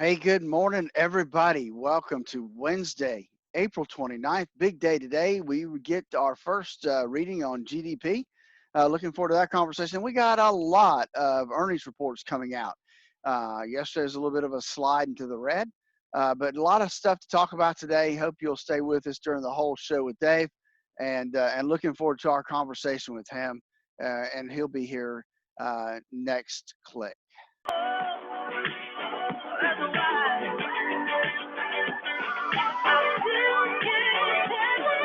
Hey, good morning, everybody. Welcome to Wednesday, April 29th. Big day today. We get our first reading on GDP. Looking forward to that conversation. We got a lot of earnings reports coming out. Yesterday was a little bit of a slide into the red, but a lot of stuff to talk about today. Hope you'll stay with us during the whole show with Dave, and looking forward to our conversation with him. And he'll be here next click.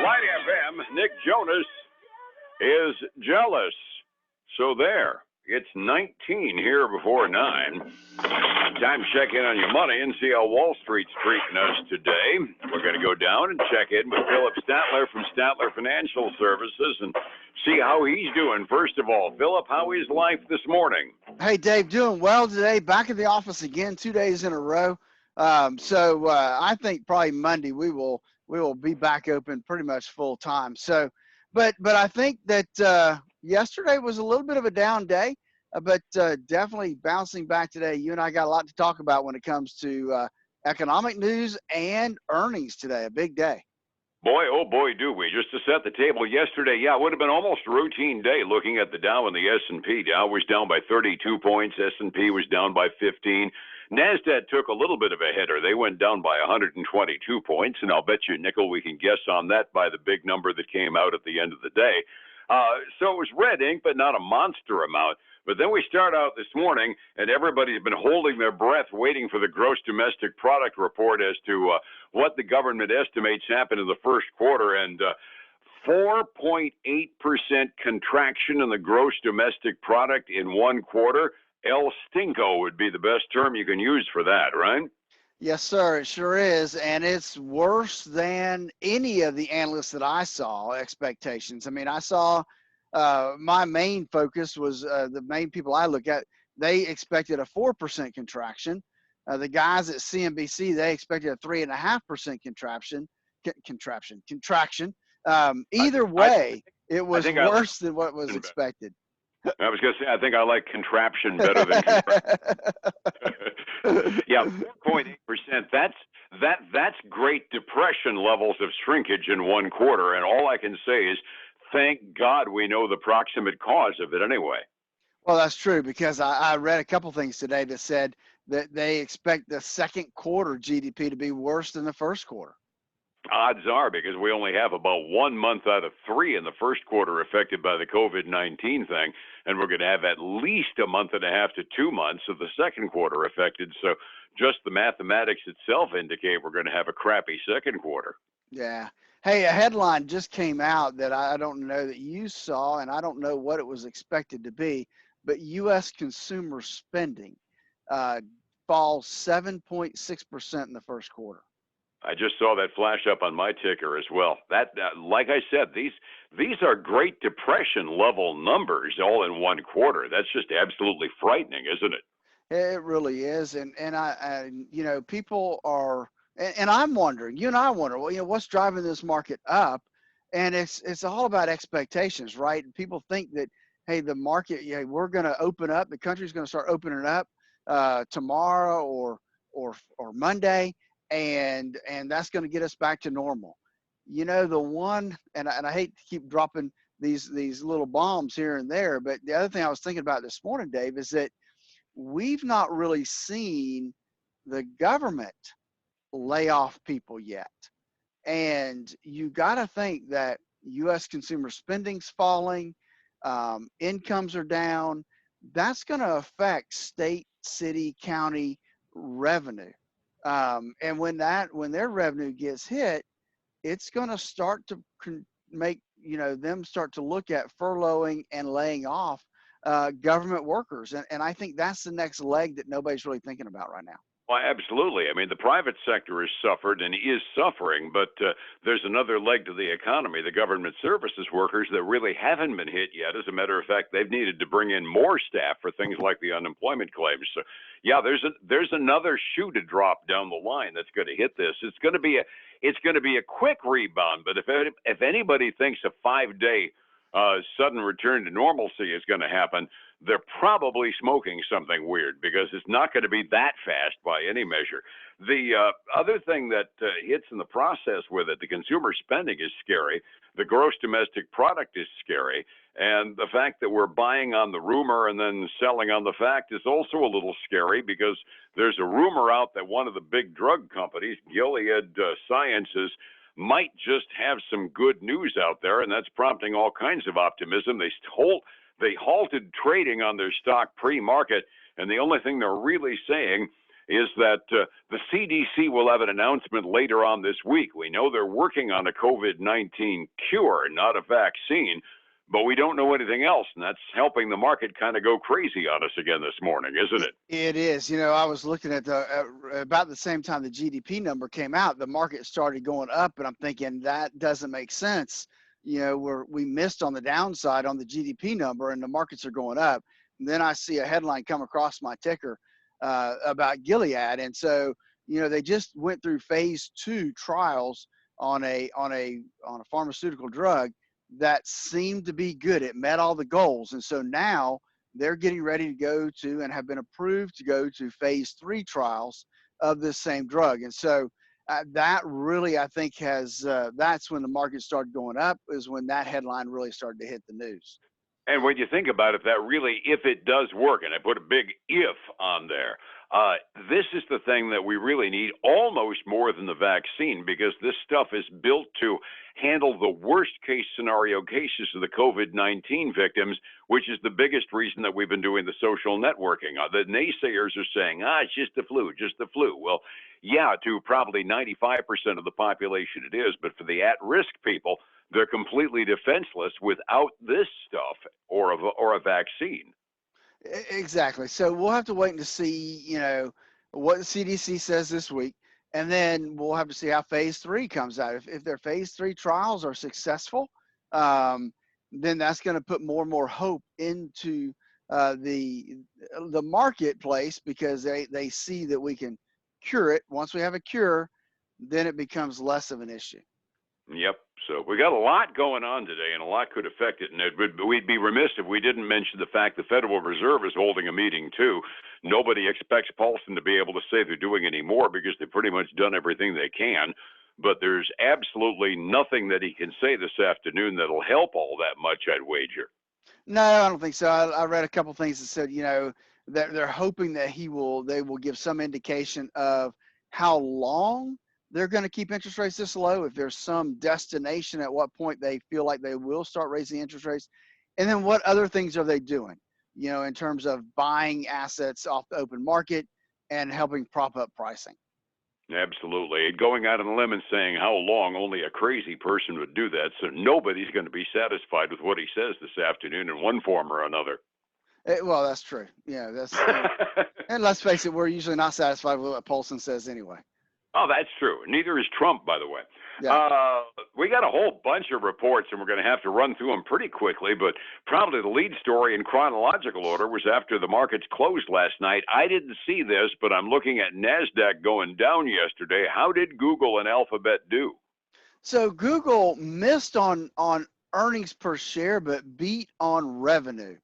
Light FM, Nick Jonas is jealous. So there, it's 19 here before 9. Time to check in on your money and see how Wall Street's treating us today. We're going to go down and check in with Phillip Statler from Statler Financial Services and see how he's doing. First of all, Phillip, how is life this morning? Hey, Dave, doing well today. Back at the office again, 2 days in a row. So I think probably Monday we will be back open pretty much full time. So, but I think that yesterday was a little bit of a down day, but definitely bouncing back today. You and I got a lot to talk about when it comes to economic news and earnings today. A big day. Boy, oh boy, do we. Just to set the table yesterday, yeah, it would have been almost a routine day looking at the Dow and the S&P. Dow was down by 32 points. S&P was down by 15. NASDAQ took a little bit of a header. They went down by 122 points, and I'll bet you, Nickel, we can guess on that by the big number that came out at the end of the day. So it was red ink, but not a monster amount. But then we start out this morning, and everybody's been holding their breath waiting for the gross domestic product report as to what the government estimates happened in the first quarter. And 4.8% contraction in the gross domestic product in one quarter. El Stinko would be the best term you can use for that, right? Yes, sir, it sure is. And it's worse than any of the analysts that I saw expectations. I mean, I saw my main focus was the main people I look at, they expected a 4% contraction. The guys at CNBC, they expected a 3.5% contraction. Either way, it was worse than what was expected. I was going to say, I think I like contraption better than contraction. Yeah, 4.8%. That's Great Depression levels of shrinkage in one quarter. And all I can say is, thank God we know the proximate cause of it anyway. Well, that's true, because I read a couple things today that said that they expect the second quarter GDP to be worse than the first quarter. Odds are, because we only have about 1 month out of 3 in the first quarter affected by the COVID-19 thing, and we're going to have at least a month and a half to 2 months of the second quarter affected. So just the mathematics itself indicate we're going to have a crappy second quarter. Yeah. Hey, a headline just came out that I don't know that you saw, and I don't know what it was expected to be, but U.S. consumer spending falls 7.6% in the first quarter. I just saw that flash up on my ticker as well. That, like I said, these are Great Depression level numbers all in one quarter. That's just absolutely frightening, isn't it? It really is, and I you know, people are, and I'm wondering, you and I wonder, well, you know, what's driving this market up, and it's all about expectations, right? And people think that, hey, the market, yeah, we're going to open up, the country's going to start opening up tomorrow or Monday. And that's going to get us back to normal. You know, the one, and I hate to keep dropping these little bombs here and there, but the other thing I was thinking about this morning, Dave, is that we've not really seen the government lay off people yet. And you got to think that U.S. consumer spending's falling, incomes are down. That's going to affect state, city, county revenue. And when their revenue gets hit, it's going to start to make, you know, them start to look at furloughing and laying off government workers. And I think that's the next leg that nobody's really thinking about right now. Well, absolutely. I mean, the private sector has suffered and is suffering, but there's another leg to the economy, the government services workers that really haven't been hit yet. As a matter of fact, they've needed to bring in more staff for things like the unemployment claims. So, yeah, there's another shoe to drop down the line that's going to hit this. It's going to be a quick rebound, but if anybody thinks a 5-day sudden return to normalcy is going to happen, they're probably smoking something weird because it's not going to be that fast by any measure. The other thing that hits in the process with it, the consumer spending is scary. The gross domestic product is scary. And the fact that we're buying on the rumor and then selling on the fact is also a little scary because there's a rumor out that one of the big drug companies, Gilead Sciences, might just have some good news out there, and that's prompting all kinds of optimism. They halted trading on their stock pre-market, and the only thing they're really saying is that the CDC will have an announcement later on this week. We know they're working on a COVID-19 cure, not a vaccine, but we don't know anything else, and that's helping the market kind of go crazy on us again this morning, isn't it? It is. You know, I was looking at about the same time the GDP number came out, the market started going up, and I'm thinking that doesn't make sense. You know, we missed on the downside on the GDP number, and the markets are going up. And then I see a headline come across my ticker about Gilead, and so you know they just went through phase 2 trials on a pharmaceutical drug that seemed to be good. It met all the goals, and so now they're getting ready to go to and have been approved to go to phase 3 trials of this same drug. And so that really, I think, has that's when the market started going up, is when that headline really started to hit the news. And when you think about it, that really, if it does work, and I put a big if on there, this is the thing that we really need almost more than the vaccine, because this stuff is built to handle the worst case scenario cases of the COVID-19 victims, which is the biggest reason that we've been doing the social networking. The naysayers are saying, it's just the flu, just the flu. Well, yeah, to probably 95% of the population it is, but for the at-risk people, they're completely defenseless without this stuff or a vaccine. Exactly. So we'll have to wait to see, you know, what the CDC says this week, and then we'll have to see how phase 3 comes out. If their phase 3 trials are successful, then that's going to put more and more hope into the marketplace, because they see that we can cure it. Once we have a cure, then it becomes less of an issue. Yep. So we got a lot going on today, and a lot could affect it. And we'd be remiss if we didn't mention the fact the Federal Reserve is holding a meeting too. Nobody expects Paulson to be able to say they're doing any more because they've pretty much done everything they can. But there's absolutely nothing that he can say this afternoon that'll help all that much, I'd wager. No, I don't think so. I read a couple things that said, you know, that they're hoping that they will give some indication of how long they're going to keep interest rates this low, if there's some destination at what point they feel like they will start raising interest rates. And then what other things are they doing, you know, in terms of buying assets off the open market and helping prop up pricing. Absolutely. Going out on a limb and saying how long, only a crazy person would do that. So nobody's going to be satisfied with what he says this afternoon in one form or another. Well, that's true. Yeah, that's and let's face it, we're usually not satisfied with what Paulson says anyway. Oh, that's true. Neither is Trump, by the way. Yeah. We got a whole bunch of reports, and we're going to have to run through them pretty quickly, but probably the lead story in chronological order was after the markets closed last night. I didn't see this, but I'm looking at NASDAQ going down yesterday. How did Google and Alphabet do? So Google missed on earnings per share, but beat on revenue.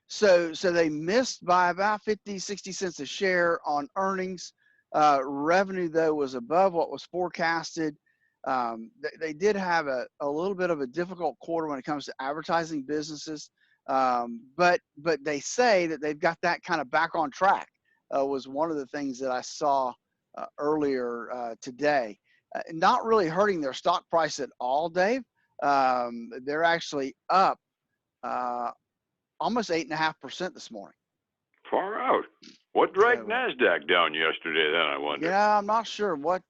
So they missed by about 50, 60 cents a share on earnings. Revenue, though, was above what was forecasted. They did have a little bit of a difficult quarter when it comes to advertising businesses, but they say that they've got that kind of back on track, was one of the things that I saw earlier today. Not really hurting their stock price at all, Dave. They're actually up almost 8.5% this morning. Far out. What dragged NASDAQ down yesterday then, I wonder? Yeah, I'm not sure what,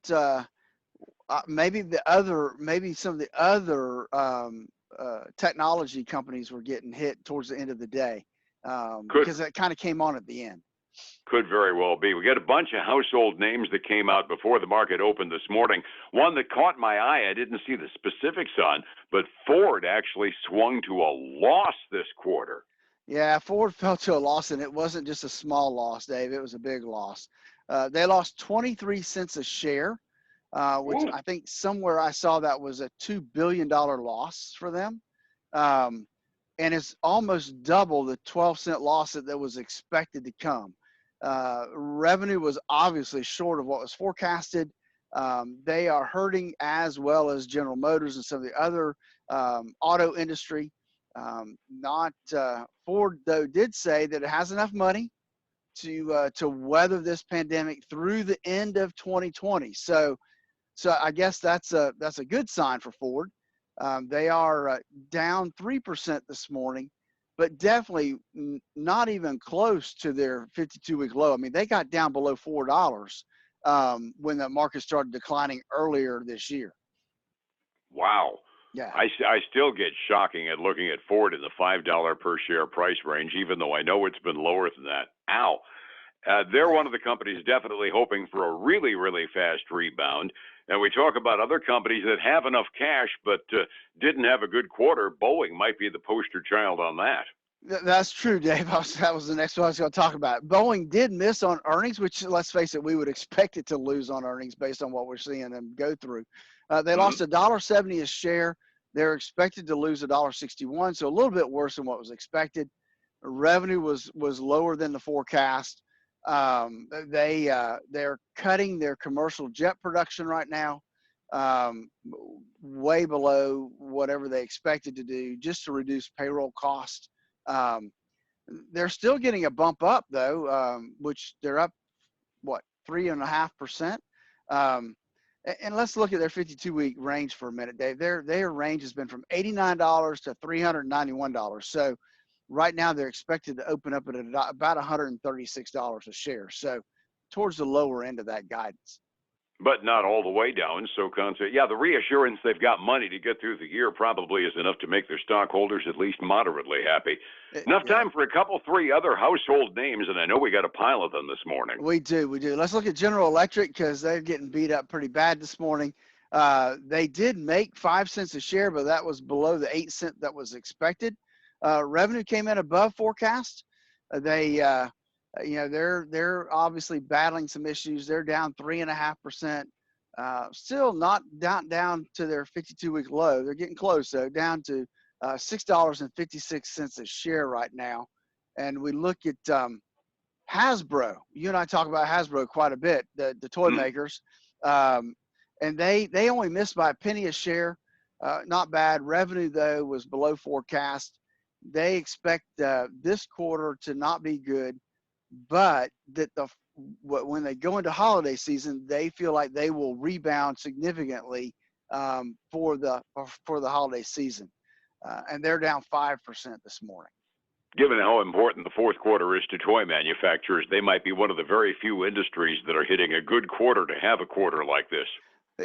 maybe some of the other technology companies were getting hit towards the end of the day, because that kind of came on at the end. Could very well be. We got a bunch of household names that came out before the market opened this morning. One that caught my eye, I didn't see the specifics on, but Ford actually swung to a loss this quarter. Yeah, Ford fell to a loss, and it wasn't just a small loss, Dave. It was a big loss. They lost 23 cents a share, which I think somewhere I saw that was a $2 billion loss for them. and it's almost double the 12-cent loss that was expected to come. Revenue was obviously short of what was forecasted. They are hurting, as well as General Motors and some of the other auto industry. Not Ford, though, did say that it has enough money to weather this pandemic through the end of 2020. So I guess that's a good sign for Ford. They are down 3% this morning, but definitely not even close to their 52-week low. I mean, they got down below $4 when the market started declining earlier this year. Wow. Yeah. I still get shocking at looking at Ford in the $5 per share price range, even though I know it's been lower than that. Ow. They're one of the companies definitely hoping for a really, really fast rebound. And we talk about other companies that have enough cash but didn't have a good quarter. Boeing might be the poster child on that. That's true, Dave. That was the next one I was going to talk about. Boeing did miss on earnings, which, let's face it, we would expect it to lose on earnings based on what we're seeing them go through. They lost $1.70 a share. They're expected to lose $1.61, so a little bit worse than what was expected. Revenue was lower than the forecast. They're cutting their commercial jet production right now, way below whatever they expected to do, just to reduce payroll costs. They're still getting a bump up though, which they're up 3.5%. And let's look at their 52-week range for a minute, Dave. Their range has been from $89 to $391. So right now they're expected to open up at about $136 a share. So towards the lower end of that guidance. But not all the way down. So, the reassurance they've got money to get through the year probably is enough to make their stockholders at least moderately happy. Enough time for a couple, three other household names, and I know we got a pile of them this morning. We do. Let's look at General Electric because they're getting beat up pretty bad this morning. They did make 5 cents a share, but that was below the 8 cent that was expected. Revenue came in above forecast. They're obviously battling some issues. They're down 3.5%. Still not down to their 52-week low. They're getting close though, down to $6.56 a share right now. And we look at Hasbro. You and I talk about Hasbro quite a bit, the toy makers. And they only missed by a penny a share. Not bad. Revenue though was below forecast. They expect this quarter to not be good, but that when they go into holiday season, they feel like they will rebound significantly for the holiday season, and they're down 5% this morning. Given how important the fourth quarter is to toy manufacturers, they might be one of the very few industries that are hitting a good quarter to have a quarter like this.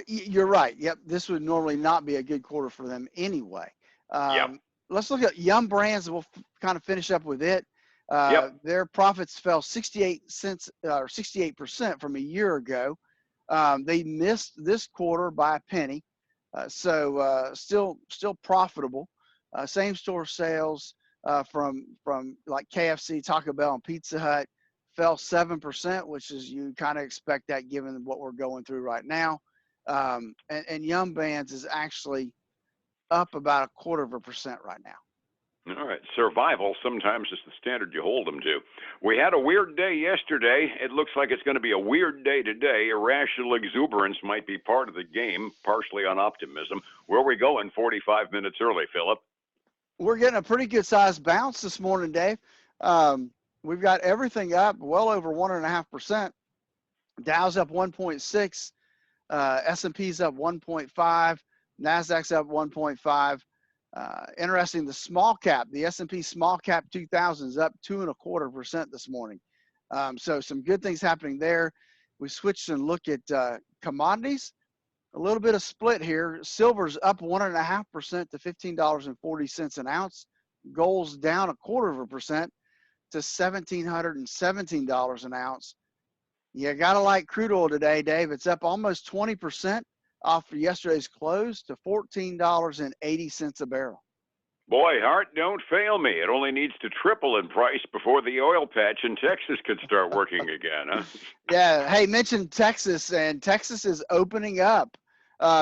You're right. Yep, this would normally not be a good quarter for them anyway. Yep. Let's look at Yum Brands. We'll kind of finish up with it. Their profits fell 68 cents or 68% from a year ago. They missed this quarter by a penny, so still profitable. Same store sales from like KFC, Taco Bell, and Pizza Hut fell 7%, which is you kind of expect that given what we're going through right now. And Yum Brands is actually up about 0.25% right now. All right. Survival sometimes is the standard you hold them to. We had a weird day yesterday. It looks like it's going to be a weird day today. Irrational exuberance might be part of the game, partially on optimism. Where are we going 45 minutes early, Phillip? We're getting a pretty good sized bounce this morning, Dave. We've got everything up well over 1.5%. Dow's up 1.6. S&P's up 1.5. NASDAQ's up 1.5. Interesting, the small cap, the S&P small cap 2000 is up 2.25% this morning. So some good things happening there. We switched and look at commodities. A little bit of split here. Silver's up 1.5% to $15.40 an ounce. Gold's down 0.25% to $1,717 an ounce. You gotta like crude oil today, Dave. It's up almost 20% off of yesterday's close to $14.80 a barrel. Boy, heart, don't fail me. It only needs to triple in price before the oil patch in Texas could start working again, huh? Yeah. Hey, mention Texas, and Texas is opening up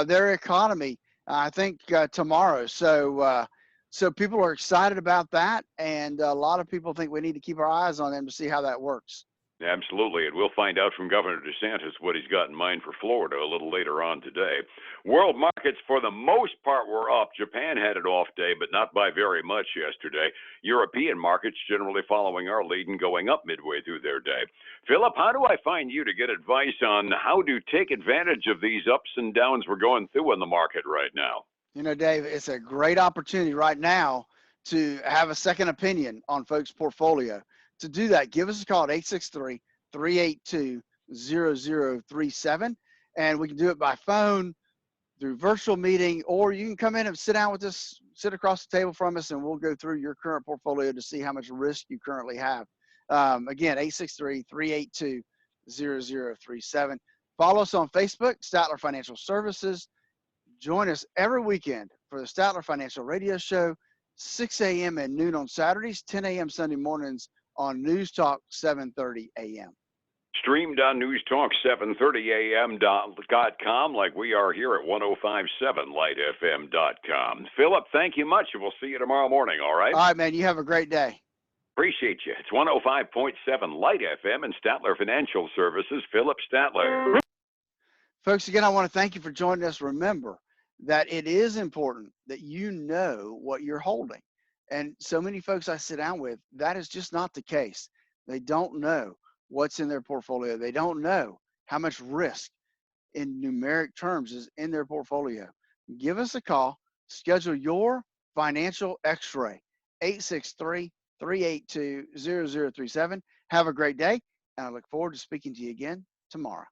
their economy, I think, tomorrow. So So people are excited about that, and a lot of people think we need to keep our eyes on them to see how that works. Absolutely, and we'll find out from Governor DeSantis what he's got in mind for Florida a little later on today. World markets, for the most part, were up. Japan had an off day, but not by very much yesterday. European markets generally following our lead and going up midway through their day. Phillip, how do I find you to get advice on how to take advantage of these ups and downs we're going through in the market right now? You know, Dave, it's a great opportunity right now to have a second opinion on folks' portfolio. To do that, give us a call at 863-382-0037, and we can do it by phone, through virtual meeting, or you can come in and sit down with us, sit across the table from us, and we'll go through your current portfolio to see how much risk you currently have. Again, 863-382-0037. Follow us on Facebook, Statler Financial Services. Join us every weekend for the Statler Financial Radio Show, 6 a.m. and noon on Saturdays, 10 a.m. Sunday mornings on News Talk 730 a.m. Streamed on newstalk730am.com like we are here at 1057lightfm.com. Phillip, thank you much, and we'll see you tomorrow morning, all right? All right, man. You have a great day. Appreciate you. It's 105.7 Light FM and Statler Financial Services, Phillip Statler. Folks, again, I want to thank you for joining us. Remember that it is important that you know what you're holding. And so many folks I sit down with, that is just not the case. They don't know what's in their portfolio. They don't know how much risk in numeric terms is in their portfolio. Give us a call. Schedule your financial x-ray, 863-382-0037. Have a great day, and I look forward to speaking to you again tomorrow.